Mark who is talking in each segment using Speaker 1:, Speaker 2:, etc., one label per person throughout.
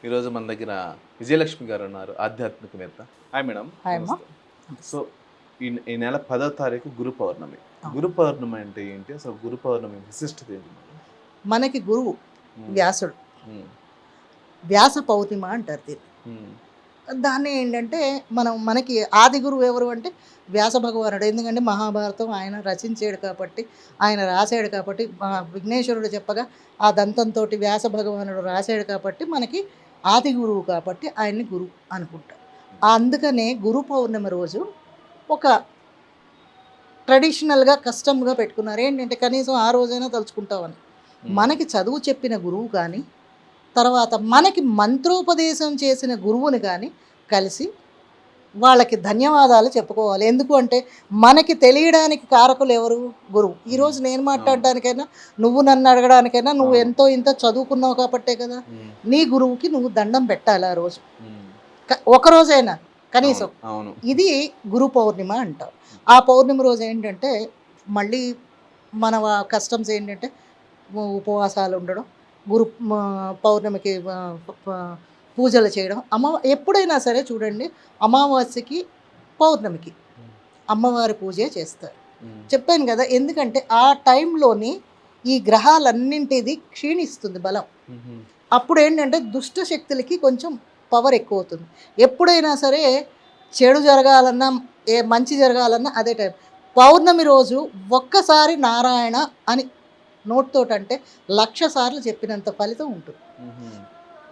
Speaker 1: ఈరోజు మన దగ్గర విజయలక్ష్మి గారు ఉన్నారు, ఆధ్యాత్మికవేత్త. Hi madam.
Speaker 2: హాయ్ అమ్మా.
Speaker 1: నమస్తే. సో ఈ నెల 10వ తారీఖు గురు పౌర్ణమి. గురు పౌర్ణమి అంటే ఏంటి? అసలు గురు పౌర్ణమి విశిష్టత ఏంటి మేడం?
Speaker 2: మనకి గురువు
Speaker 1: ఉమ్,
Speaker 2: వ్యాసుడు.
Speaker 1: ఉమ్,
Speaker 2: వ్యాస పౌర్ణిమ అంటారు దీన్ని.
Speaker 1: ఉమ్,
Speaker 2: దాన్ని ఏంటంటే మనకి ఆది గురువు ఎవరు అంటే వ్యాస భగవానుడు. ఎందుకంటే మహాభారతం ఆయన రచించాడు కాబట్టి, ఆయన రాశాడు కాబట్టి, విఘ్నేశ్వరుడు చెప్పగా ఆ దంతంతో వ్యాస భగవానుడు రాశాడు కాబట్టి మనకి ఆది గురువు కాబట్టి ఆయన్ని గురువు అనుకుంటాం. అందుకనే గురు పౌర్ణమి రోజు ఒక ట్రెడిషనల్గా కస్టమ్గా పెట్టుకున్నారు. ఏంటంటే కనీసం ఆ రోజైనా తలుచుకుంటామని. మనకి చదువు చెప్పిన గురువు కానీ, తర్వాత మనకి మంత్రోపదేశం చేసిన గురువుని కానీ కలిసి వాళ్ళకి ధన్యవాదాలు చెప్పుకోవాలి. ఎందుకు అంటే మనకి తెలియడానికి కారకులు ఎవరు? గురువు. ఈరోజు నేను మాట్లాడడానికైనా, నువ్వు నన్ను అడగడానికైనా, నువ్వు ఎంతో ఇంత చదువుకున్నావు కాబట్టే కదా. నీ గురువుకి నువ్వు దండం పెట్టాలి ఆ రోజు, ఒకరోజైనా కనీసం. ఇది గురు పౌర్ణిమ అంటాం. ఆ పౌర్ణమి రోజు ఏంటంటే మళ్ళీ మన కస్టమ్స్ ఏంటంటే ఉపవాసాలు ఉండడం, గురు పౌర్ణమికి పూజలు చేయడం. ఎప్పుడైనా సరే చూడండి, అమావాస్యకి పౌర్ణమికి అమ్మవారి పూజే చేస్తారు. చెప్పాను కదా, ఎందుకంటే ఆ టైంలోని ఈ గ్రహాలన్నింటిది క్షీణిస్తుంది బలం. అప్పుడు ఏంటంటే దుష్ట శక్తులకి కొంచెం పవర్ ఎక్కువ అవుతుంది. ఎప్పుడైనా సరే చెడు జరగాలన్నా, మంచి జరగాలన్నా అదే టైం. పౌర్ణమి రోజు ఒక్కసారి నారాయణ అని నోట్తోటంటే 1,00,000 సార్లు చెప్పినంత ఫలితం ఉంటుంది.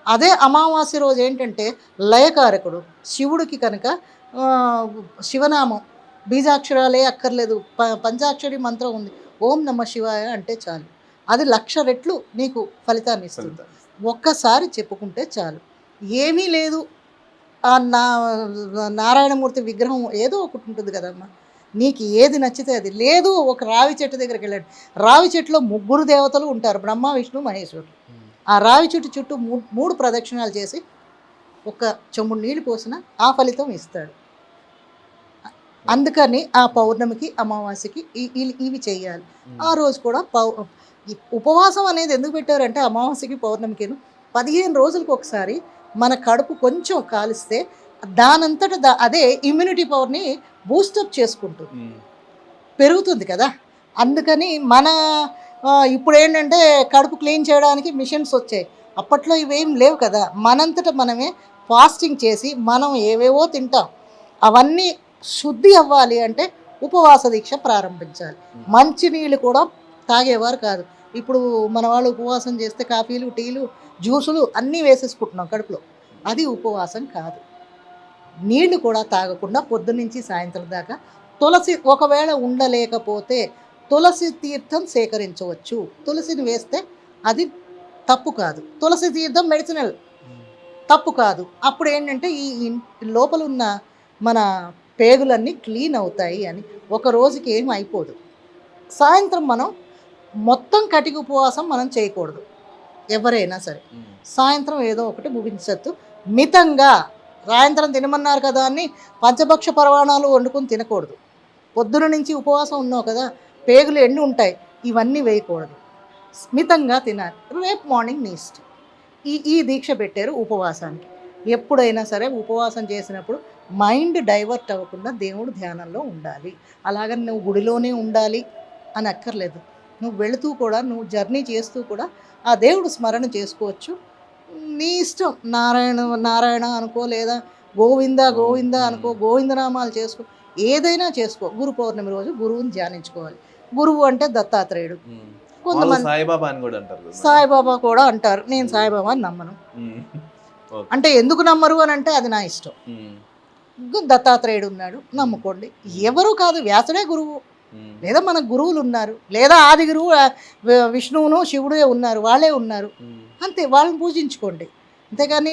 Speaker 2: అదే అమావాస్య రోజు ఏంటంటే లయకారకుడు శివుడికి కనుక శివనామం బీజాక్షరాలే అక్కర్లేదు, పంచాక్షరి మంత్రం ఉంది, ఓం నమ శివాయ అంటే చాలు, అది 1,00,000 రెట్లు నీకు ఫలితాన్ని ఇస్తుంది. ఒక్కసారి చెప్పుకుంటే చాలు. ఏమీ లేదు, ఆ నారాయణమూర్తి విగ్రహం ఏదో ఒకటి ఉంటుంది కదమ్మా, నీకు ఏది నచ్చితే అది. లేదు, ఒక రావి చెట్టు దగ్గరికి వెళ్ళండి. రావి చెట్టులో 3 దేవతలు ఉంటారు, బ్రహ్మ విష్ణు మహేశ్వరుడు. ఆ రావి చెట్టు చుట్టూ 3 ప్రదక్షిణాలు చేసి ఒక చెంబుడు నీళ్ళు పోసిన ఆ ఫలితం ఇస్తాడు. అందుకని ఆ పౌర్ణమికి అమావాస్యకి ఇవి చేయాలి. ఆ రోజు కూడా ఉపవాసం అనేది ఎందుకు పెట్టారంటే అమావాస్యకి పౌర్ణమికిను 15 రోజులకు ఒకసారి మన కడుపు కొంచెం కాలిస్తే దానంతట అదే ఇమ్యూనిటీ పవర్ని బూస్టప్ చేసుకుంటుంది, పెరుగుతుంది కదా. అందుకని ఇప్పుడు ఏంటంటే కడుపు క్లీన్ చేయడానికి మిషన్స్ వచ్చాయి. అప్పట్లో ఇవేం లేవు కదా. మనంతట మనమే ఫాస్టింగ్ చేసి మనం ఏవేవో తింటాం, అవన్నీ శుద్ధి అవ్వాలి అంటే ఉపవాస దీక్ష ప్రారంభించాలి. మంచినీళ్ళు కూడా తాగేవారు కాదు. ఇప్పుడు మన వాళ్ళు ఉపవాసం చేస్తే కాఫీలు, టీలు, జ్యూసులు అన్నీ వేసేసుకుంటున్నాం కడుపులో. అది ఉపవాసం కాదు. నీళ్లు కూడా తాగకుండా పొద్దునుంచి సాయంత్రం దాకా తులసి, ఒకవేళ ఉండలేకపోతే తులసి తీర్థం సేకరించవచ్చు. తులసిని వేస్తే అది తప్పు కాదు. తులసి తీర్థం మెడిసినల్, తప్పు కాదు. అప్పుడు ఏంటంటే ఈ లోపల ఉన్న మన పేగులన్నీ క్లీన్ అవుతాయి అని. ఒక రోజుకి ఏం అయిపోదు. సాయంత్రం మనం మొత్తం కటిక ఉపవాసం మనం చేయకూడదు, ఎవరైనా సరే. సాయంత్రం ఏదో ఒకటి ముగించద్దు, మితంగా. సాయంత్రం తినమన్నారు కదా అని పంచభక్ష పరమాణాలు వండుకొని తినకూడదు. పొద్దున నుంచి ఉపవాసం ఉన్నావు కదా, పేగులు ఎండి ఉంటాయి, ఇవన్నీ వేయకూడదు, స్మితంగా తినాలి. రేపు మార్నింగ్ నీ ఇష్టం. ఈ దీక్ష పెట్టారు ఉపవాసానికి. ఎప్పుడైనా సరే ఉపవాసం చేసినప్పుడు మైండ్ డైవర్ట్ అవ్వకుండా దేవుడు ధ్యానంలో ఉండాలి. అలాగని నువ్వు గుడిలోనే ఉండాలి అని అక్కర్లేదు. నువ్వు వెళుతూ కూడా, నువ్వు జర్నీ చేస్తూ కూడా ఆ దేవుడు స్మరణ చేసుకోవచ్చు. నీ ఇష్టం. నారాయణ నారాయణ అనుకో, లేదా గోవింద గోవింద అనుకో, గోవిందనామాలు చేసుకో, ఏదైనా చేసుకో. గురు పౌర్ణమి రోజు గురువుని ధ్యానించుకోవాలి. గురువు అంటే దత్తాత్రేయుడు. కొంతమంది సాయిబాబా కూడా అంటారు. నేను సాయిబాబా అని నమ్మను. అంటే ఎందుకు నమ్మరు అని అంటే అది నా ఇష్టం. దత్తాత్రేయుడు ఉన్నాడు, నమ్ముకోండి. ఎవరు కాదు, వ్యాసుడే గురువు. లేదా మన గురువులు ఉన్నారు, లేదా ఆది గురువు విష్ణువును శివుడే ఉన్నారు, వాళ్ళే ఉన్నారు, అంతే. వాళ్ళని పూజించుకోండి. అంతేగాని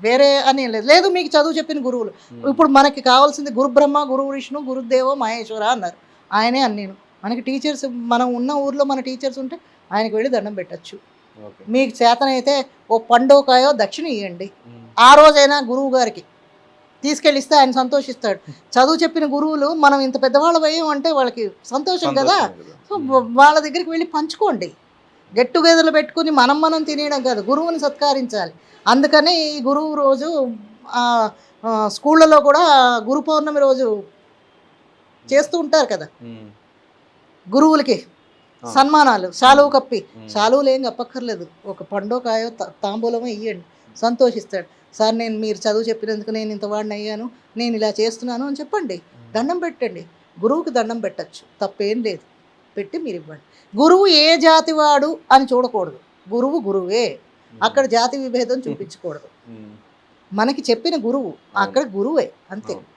Speaker 2: వేరే అని లేదు. మీకు చదువు చెప్పిన గురువులు, ఇప్పుడు మనకి కావాల్సింది గురు బ్రహ్మ, గురు విష్ణు, గురుదేవో మహేశ్వర అన్నారు. ఆయనే అన్నీను. మనకి టీచర్స్, మనం ఉన్న ఊర్లో మన టీచర్స్ ఉంటే ఆయనకు వెళ్ళి దండం పెట్టచ్చు. మీకు చేతనైతే ఓ పండోకాయో దక్షిణ ఇవ్వండి. ఆ రోజైనా గురువు గారికి తీసుకెళ్ళిస్తే ఆయన సంతోషిస్తాడు. చదువు చెప్పిన గురువులు మనం ఇంత పెద్దవాళ్ళం అయ్యాం అంటే వాళ్ళకి సంతోషం కదా. సో వాళ్ళ దగ్గరికి వెళ్ళి పంచుకోండి. గెట్ టుగెదర్లు పెట్టుకుని మనం తినేయడం కాదు, గురువుని సత్కరించాలి. అందుకని ఈ గురువు రోజు స్కూళ్ళలో కూడా గురు పౌర్ణమి రోజు చేస్తూ ఉంటారు కదా
Speaker 1: ఉమ్,
Speaker 2: గురువులకి
Speaker 1: ఆ,
Speaker 2: సన్మానాలు, శాలువు కప్పి.
Speaker 1: ఉమ్,
Speaker 2: శాలువులు ఏం కప్పక్కర్లేదు, ఒక పండో కాయో తాంబూలమో ఇవ్వండి, సంతోషిస్తాడు. సార్ నేను మీరు చదువు చెప్పినందుకు నేను ఇంత వాడిని అయ్యాను, నేను ఇలా చేస్తున్నాను అని చెప్పండి. దండం పెట్టండి, గురువుకి దండం పెట్టచ్చు, తప్పేం లేదు, పెట్టి మీరు ఇవ్వండి. గురువు ఏ జాతి వాడు అని చూడకూడదు, గురువు గురువే, అక్కడ జాతి విభేదం చూపించకూడదు.
Speaker 1: ఉమ్,
Speaker 2: మనకి చెప్పిన గురువు అక్కడ గురువే, అంతే.
Speaker 1: అవును.